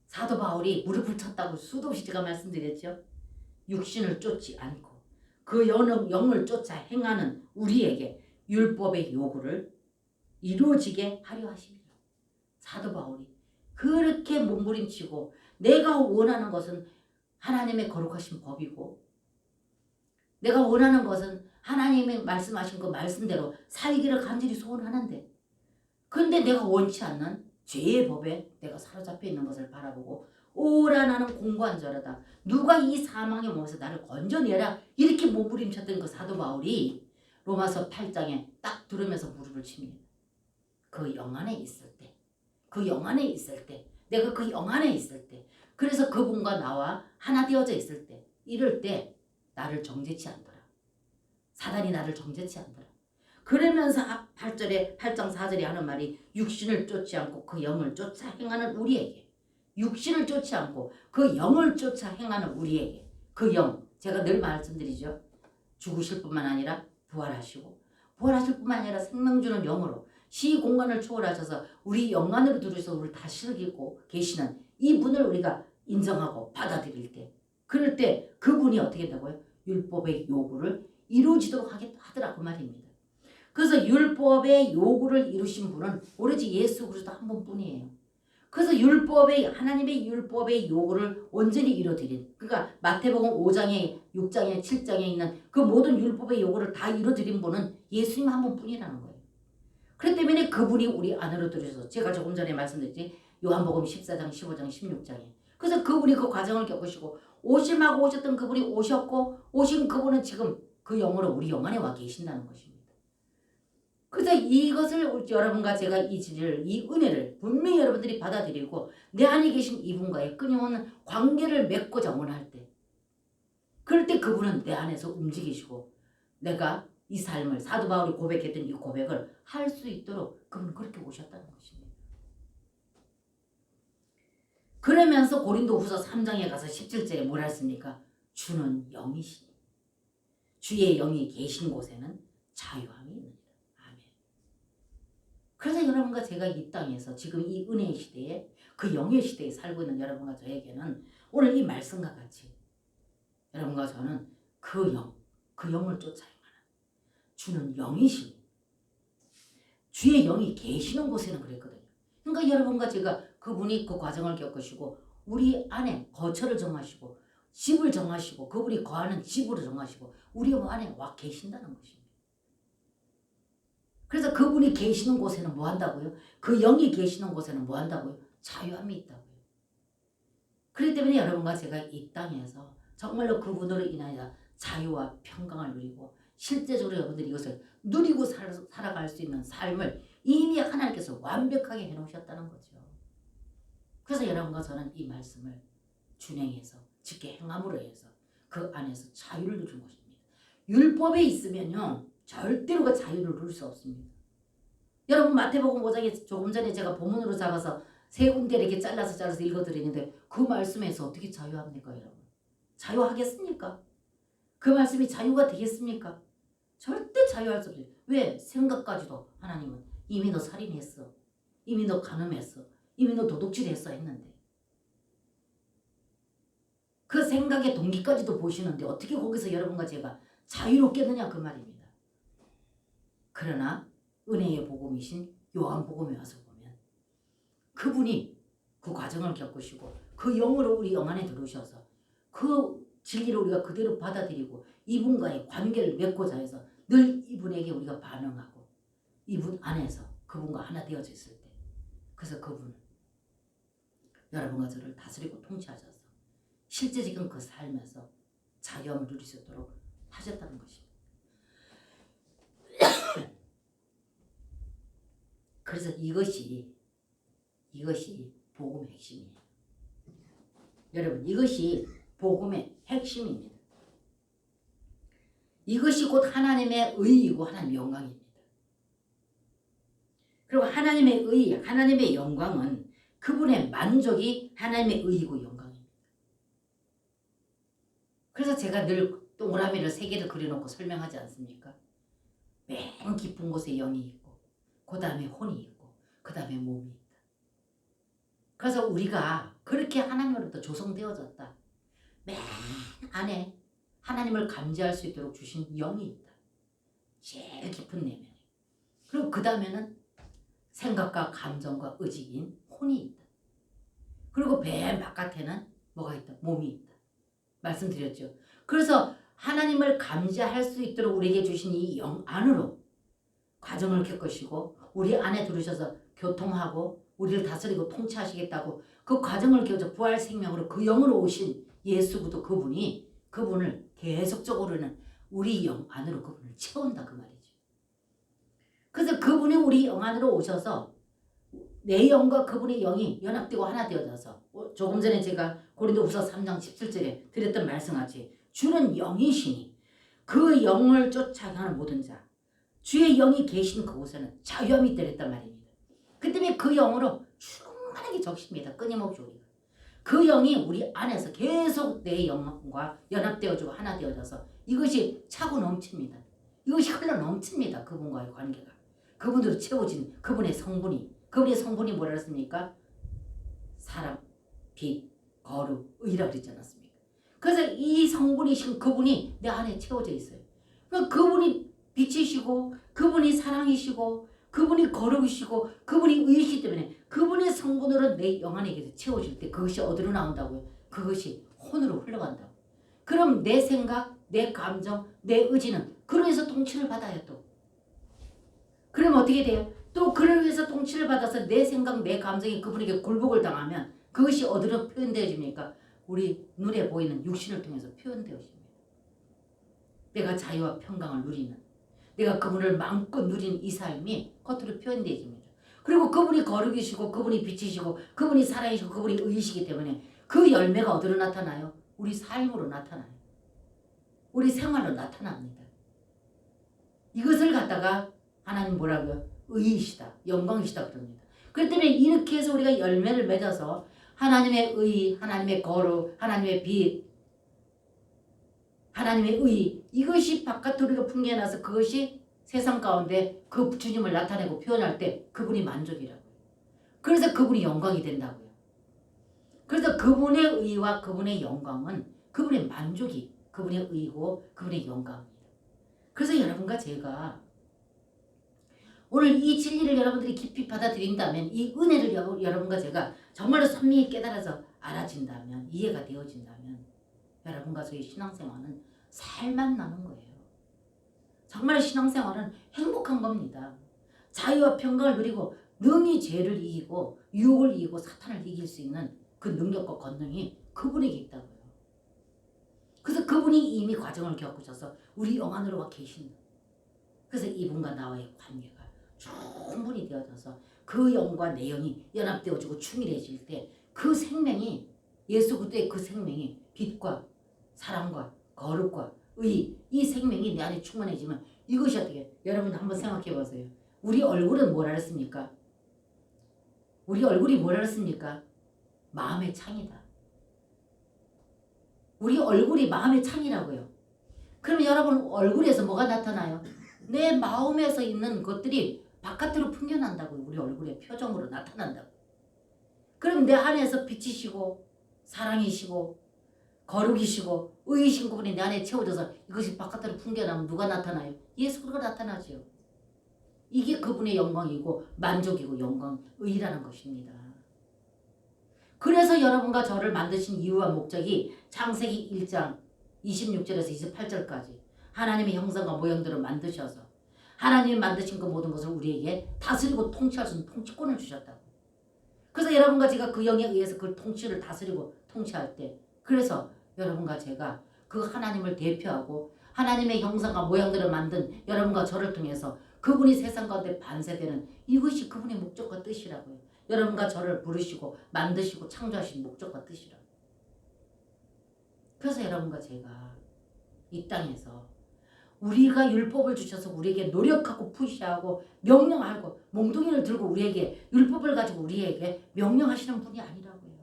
A: 사도 바울이 무릎을 쳤다고 수도 없이 제가 말씀드렸죠. 육신을 쫓지 않고 그 영을 쫓아 행하는 우리에게 율법의 요구를 이루어지게 하려 하십니다. 사도 바울이 그렇게 몸부림치고 내가 원하는 것은 하나님의 거룩하신 법이고 내가 원하는 것은 하나님의 말씀하신 그 말씀대로 살기를 간절히 소원하는데 그런데 내가 원치 않는 죄의 법에 내가 사로잡혀 있는 것을 바라보고 오라 나는 공고한 자라다. 누가 이 사망의 몸에서 나를 건져내라. 이렇게 몸부림쳤던 그 사도 바울이 로마서 8장에 딱 들으면서 무릎을 칩니다. 그 영 안에 있을 때, 그 영 안에 있을 때, 내가 그 영 안에 있을 때, 그래서 그분과 나와 하나 되어져 있을 때, 이럴 때 나를 정죄치 않더라. 사단이 나를 정죄치 않더라. 그러면서 8장 4절에 하는 말이 육신을 쫓지 않고 그 영을 쫓아 행하는 우리에게 육신을 쫓지 않고 그 영을 쫓아 행하는 우리에게 그 영 제가 늘 말씀드리죠. 죽으실 뿐만 아니라 부활하실 뿐만 아니라 생명 주는 영으로 시공간을 초월하셔서 우리 영 안으로 들어오셔서 우리를 다스리고 계시는 이분을 우리가 인정하고 받아들일 때 그럴 때 그분이 어떻게 된다고요? 율법의 요구를 이루어지도록 하더라 그 말입니다. 그래서 율법의 요구를 이루신 분은 오로지 예수 그리스도 한 분뿐이에요. 그래서 하나님의 율법의 요구를 온전히 이루어드린 그러니까 마태복음 5장에 6장에 7장에 있는 그 모든 율법의 요구를 다 이루어드린 분은 예수님 한 분뿐이라는 거예요. 그렇기 때문에 그분이 우리 안으로 들어서 제가 조금 전에 말씀드렸지 요한복음 14장 15장 16장에 그래서 그분이 그 과정을 겪으시고 오심하고 오셨던 그분이 오셨고 오신 그분은 지금 그 영으로 우리 영 안에 와 계신다는 것입니다. 그래서 이것을 여러분과 제가 이 은혜를 분명히 여러분들이 받아들이고 내 안에 계신 이분과의 끊임없는 관계를 맺고자 원할 때 그럴 때 그분은 내 안에서 움직이시고 내가 이 삶을 사도 바울이 고백했던 이 고백을 할 수 있도록 그분은 그렇게 오셨다는 것입니다. 그러면서 고린도후서 3장에 가서 17절에 뭐라 했습니까? 주는 영이시니 주의 영이 계신 곳에는 자유함이 있느니라. 그래서 여러분과 제가 이 땅에서 지금 이 은혜의 시대에 그 영의 시대에 살고 있는 여러분과 저에게는 오늘 이 말씀과 같이 여러분과 저는 그 영을 쫓아야만 주는 영이신 주의 영이 계시는 곳에는 그랬거든요. 그러니까 여러분과 제가 그분이 그 과정을 겪으시고 우리 안에 거처를 정하시고 집을 정하시고 그분이 거하는 집으로 정하시고 우리 안에 와 계신다는 것입니다. 그래서 그분이 계시는 곳에는 뭐 한다고요? 그 영이 계시는 곳에는 뭐 한다고요? 자유함이 있다고요. 그렇기 때문에 여러분과 제가 이 땅에서 정말로 그분으로 인하여 자유와 평강을 누리고 실제적으로 여러분들이 이것을 누리고 살아갈 수 있는 삶을 이미 하나님께서 완벽하게 해놓으셨다는 거죠. 그래서 여러분과 저는 이 말씀을 준행해서 쉽게 행함으로 해서 그 안에서 자유를 누리는 것입니다. 율법에 있으면요 절대로 그 자유를 누릴 수 없습니다. 여러분 마태복음 5장에 조금 전에 제가 본문으로 잡아서 세 군데 이렇게 잘라서 읽어드리는데 그 말씀에서 어떻게 자유합니까 여러분? 자유하겠습니까? 그 말씀이 자유가 되겠습니까? 절대 자유할 수 없어요. 왜? 생각까지도 하나님은 이미 너 살인했어. 이미 너 간음했어. 이미 너 도둑질했어 했는데 그 생각의 동기까지도 보시는데 어떻게 거기서 여러분과 제가 자유롭겠느냐 그 말입니다. 그러나 은혜의 복음이신 요한복음에 와서 보면 그분이 그 과정을 겪으시고 그 영으로 우리 영 안에 들어오셔서 그 진리를 우리가 그대로 받아들이고 이분과의 관계를 맺고자 해서 늘 이분에게 우리가 반응하고 이분 안에서 그분과 하나 되어져 있을 때 그래서 그분은 여러분과 저를 다스리고 통치하셔서 실제적인 그 삶에서 자유함을 누릴 수 있도록 하셨다는 것입니다. 그래서 이것이 복음의 핵심이에요. 여러분 이것이 복음의 핵심입니다. 이것이 곧 하나님의 의이고 하나님의 영광입니다. 그리고 하나님의 의, 하나님의 영광은 그분의 만족이 하나님의 의이고 영광입니다. 그래서 제가 늘 동그라미를 3개를 그려놓고 설명하지 않습니까? 맨 깊은 곳에 영이 있고 그 다음에 혼이 있고 그 다음에 몸이 있다. 그래서 우리가 그렇게 하나님으로부터 조성되어졌다. 맨 안에 하나님을 감지할 수 있도록 주신 영이 있다. 제일 깊은 내면에. 그리고 그 다음에는 생각과 감정과 의지인 혼이 있다. 그리고 맨 바깥에는 뭐가 있다? 몸이 있다. 말씀드렸죠. 그래서 하나님을 감지할 수 있도록 우리에게 주신 이 영 안으로 과정을 겪으시고 우리 안에 들으셔서 교통하고 우리를 다스리고 통치하시겠다고 그 과정을 겪어서 부활 생명으로 그 영으로 오신 예수 그도 그분을 계속적으로는 우리 영 안으로 그분을 채운다 그 말이죠. 그래서 그분이 우리 영 안으로 오셔서 내 영과 그분의 영이 연합되고 하나 되어져서 조금 전에 제가 고린도후서 3장 17절에 드렸던 말씀같이 주는 영이시니 그 영을 쫓아가는 모든 자 주의 영이 계신 그곳에는 자유함이 있다 그랬단 말입니다. 그 때문에 그 영으로 충만하게 적십니다. 끊임없이 우리가. 그 영이 우리 안에서 계속 내 영과 연합되어지고 하나 되어져서 이것이 차고 넘칩니다. 이것이 흘러 넘칩니다. 그분과의 관계가. 그분으로 채워진 그분의 성분이 뭐라 했습니까? 사랑, 빛, 거룩, 의라 그랬지 않았습니까? 그래서 이 성분이신 그분이 내 안에 채워져 있어요. 그분이 빛이시고 그분이 사랑이시고 그분이 거룩이시고 그분이 의이시기 때문에 그분의 성분으로 내 영 안에 채워질 때 그것이 어디로 나온다고요? 그것이 혼으로 흘러간다고. 그럼 내 생각, 내 감정, 내 의지는 그로 해서 통치를 받아요 또. 그럼 어떻게 돼요? 또 그를 위해서 통치를 받아서 내 생각, 내 감정이 그분에게 굴복을 당하면 그것이 어디로 표현되어집니까? 우리 눈에 보이는 육신을 통해서 표현되어집니다. 내가 자유와 평강을 누리는 내가 그분을 마음껏 누리는 이 삶이 겉으로 표현되어집니다. 그리고 그분이 거룩이시고 그분이 빛이시고 그분이 사랑이시고 그분이 의이시기 때문에 그 열매가 어디로 나타나요? 우리 삶으로 나타나요. 우리 생활로 나타납니다. 이것을 갖다가 하나님 뭐라고요? 의이시다, 영광이시다 그럽니다. 그렇기 때문에 이렇게 해서 우리가 열매를 맺어서 하나님의 의, 하나님의 거룩, 하나님의 빛, 하나님의 의 이것이 바깥으로 우리가 풍겨나서 그것이 세상 가운데 그 주님을 나타내고 표현할 때 그분이 만족이라고요. 그래서 그분이 영광이 된다고요. 그래서 그분의 의와 그분의 영광은 그분의 만족이 그분의 의고 그분의 영광입니다. 그래서 여러분과 제가 오늘 이 진리를 여러분들이 깊이 받아들인다면, 이 은혜를 여러분과 제가 정말로 선명히 깨달아서 알아진다면, 이해가 되어진다면 여러분과 저의 신앙생활은 살만 나는 거예요. 정말 신앙생활은 행복한 겁니다. 자유와 평강을 누리고 능히 죄를 이기고 유혹을 이기고 사탄을 이길 수 있는 그 능력과 권능이 그분에게 있다고요. 그래서 그분이 이미 과정을 겪으셔서 우리 영 안으로 와 계신다. 그래서 이분과 나와의 관계가 충분히 되어져서 그 영과 내 영이 연합되어지고 충일해질 때 그 생명이, 예수 그리스도의 그 생명이 빛과 사랑과 거룩과 의, 이 생명이 내 안에 충만해지면 이것이 어떻게, 여러분 한번 생각해 보세요. 우리 얼굴은 뭘 알았습니까? 우리 얼굴이 뭘 알았습니까? 마음의 창이다. 우리 얼굴이 마음의 창이라고요. 그러면 여러분 얼굴에서 뭐가 나타나요? 내 마음에서 있는 것들이 바깥으로 풍겨난다고요. 우리 얼굴의 표정으로 나타난다고. 그럼 내 안에서 빛이시고 사랑이시고 거룩이시고 의이신 그분이 내 안에 채워져서 이것이 바깥으로 풍겨나면 누가 나타나요? 예수 그리스도가 나타나죠. 이게 그분의 영광이고 만족이고 영광, 의라는 것입니다. 그래서 여러분과 저를 만드신 이유와 목적이 창세기 1장 26절에서 28절까지 하나님의 형상과 모형대로 만드셔서 하나님이 만드신 그 모든 것을 우리에게 다스리고 통치할 수 있는 통치권을 주셨다고. 그래서 여러분과 제가 그 영에 의해서 그 통치를 다스리고 통치할 때, 그래서 여러분과 제가 그 하나님을 대표하고 하나님의 형상과 모양대로 만든 여러분과 저를 통해서 그분이 세상 가운데 반세되는, 이것이 그분의 목적과 뜻이라고요. 여러분과 저를 부르시고 만드시고 창조하신 목적과 뜻이라고. 그래서 여러분과 제가 이 땅에서 우리가 율법을 주셔서 우리에게 노력하고 푸시하고 명령하고 몽둥이를 들고 우리에게 율법을 가지고 우리에게 명령하시는 분이 아니라고요.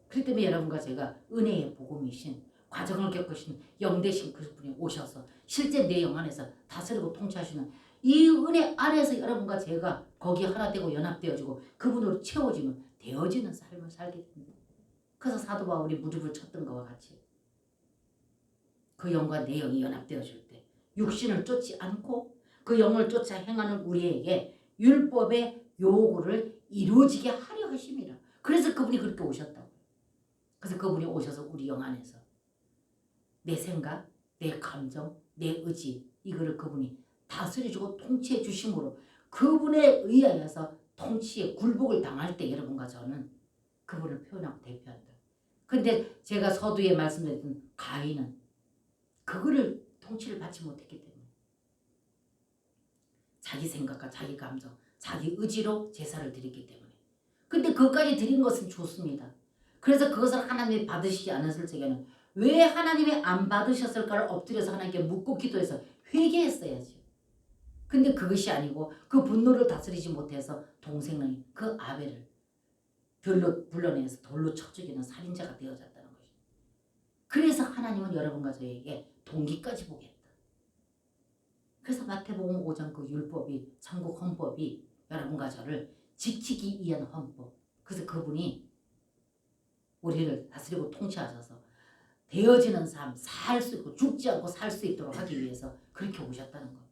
A: 그렇기 때문에 여러분과 제가 은혜의 복음이신, 과정을 겪으신 영되신 그분이 오셔서 실제 내 영 안에서 다스리고 통치하시는 이 은혜 안에서 여러분과 제가 거기에 하나 되고 연합되어지고 그분으로 채워지면 되어지는 삶을 살게 됩니다. 그래서 사도 바울이 무릎을 쳤던 것과 같이 그 영과 내 영이 연합되어질 때 육신을 쫓지 않고 그 영을 쫓아 행하는 우리에게 율법의 요구를 이루어지게 하려 하심이라. 그래서 그분이 그렇게 오셨다고. 그래서 그분이 오셔서 우리 영 안에서 내 생각, 내 감정, 내 의지, 이거를 그분이 다스려주고 통치해 주심으로 그분에 의하여서 통치에 굴복을 당할 때 여러분과 저는 그분을 표현하고 대표한다. 근데 제가 서두에 말씀드렸던 가인은 그거를 통치를 받지 못했기 때문에 자기 생각과 자기 감정, 자기 의지로 제사를 드렸기 때문에. 근데 그것까지 드린 것은 좋습니다. 그래서 그것을 하나님이 받으시지 않았을 적에는 왜 하나님이 안 받으셨을까를 엎드려서 하나님께 묻고 기도해서 회개했어야지. 근데 그것이 아니고 그 분노를 다스리지 못해서 동생은 그 아벨을 별로 불러내서 돌로 쳐 죽이는 살인자가 되어졌다는 것입니다. 그래서 하나님은 여러분과 저에게 동기까지 보겠다. 그래서 마태복음 5장 그 율법이, 천국 헌법이 여러분과 저를 지키기 위한 헌법. 그래서 그분이 우리를 다스리고 통치하셔서 되어지는 삶, 살 수 있고 죽지 않고 살 수 있도록 하기 위해서 그렇게 오셨다는 겁니다.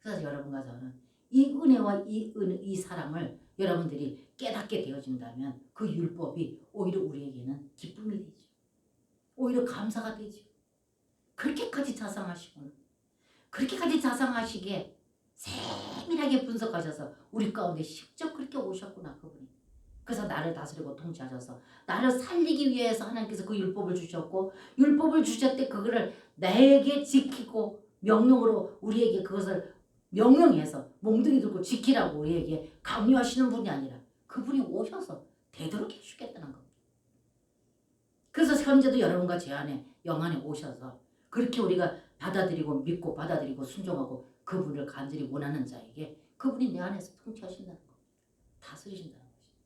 A: 그래서 여러분과 저는 이 은혜와 이 사랑을 여러분들이 깨닫게 되어진다면 그 율법이 오히려 우리에게는 기쁨이 되죠. 오히려 감사가 되죠. 그렇게까지 자상하시구나. 그렇게까지 자상하시게 세밀하게 분석하셔서 우리 가운데 직접 그렇게 오셨구나 그분이. 그래서 나를 다스리고 통치하셔서 나를 살리기 위해서 하나님께서 그 율법을 주셨고 율법을 주셨을 때 그거를 나에게 지키고 명령으로 우리에게 그것을 명령해서 몽둥이 들고 지키라고 우리에게 강요하시는 분이 아니라 그분이 오셔서 되도록 해주겠다는 겁니다. 그래서 현재도 여러분과 제 안에 영 안에 오셔서 그렇게 우리가 받아들이고 믿고 받아들이고 순종하고 그분을 간절히 원하는 자에게 그분이 내 안에서 통치하신다는 겁니다. 다스리신다는 것입니다.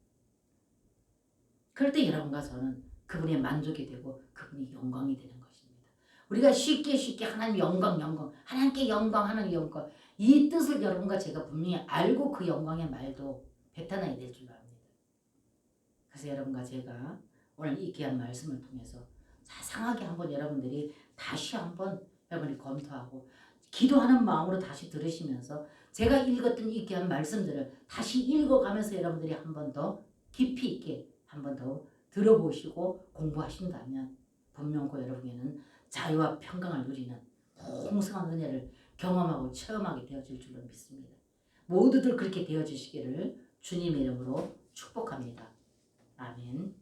A: 그럴 때 여러분과 저는 그분의 만족이 되고 그분이 영광이 되는 것입니다. 우리가 쉽게 하나님 영광 하나님께 영광 하나님 영광 이 뜻을 여러분과 제가 분명히 알고 그 영광의 말도 뱉어놔야 될 줄 압니다. 그래서 여러분과 제가 오늘 이 귀한 말씀을 통해서 자상하게 한번 여러분들이 다시 한번 여러분이 검토하고 기도하는 마음으로 다시 들으시면서 제가 읽었던 이 귀한 말씀들을 다시 읽어가면서 여러분들이 한 번 더 깊이 있게 한 번 더 들어보시고 공부하신다면 분명코 여러분에게는 자유와 평강을 누리는 풍성한 은혜를 경험하고 체험하게 되어질 줄로 믿습니다. 모두들 그렇게 되어주시기를 주님의 이름으로 축복합니다. 아멘.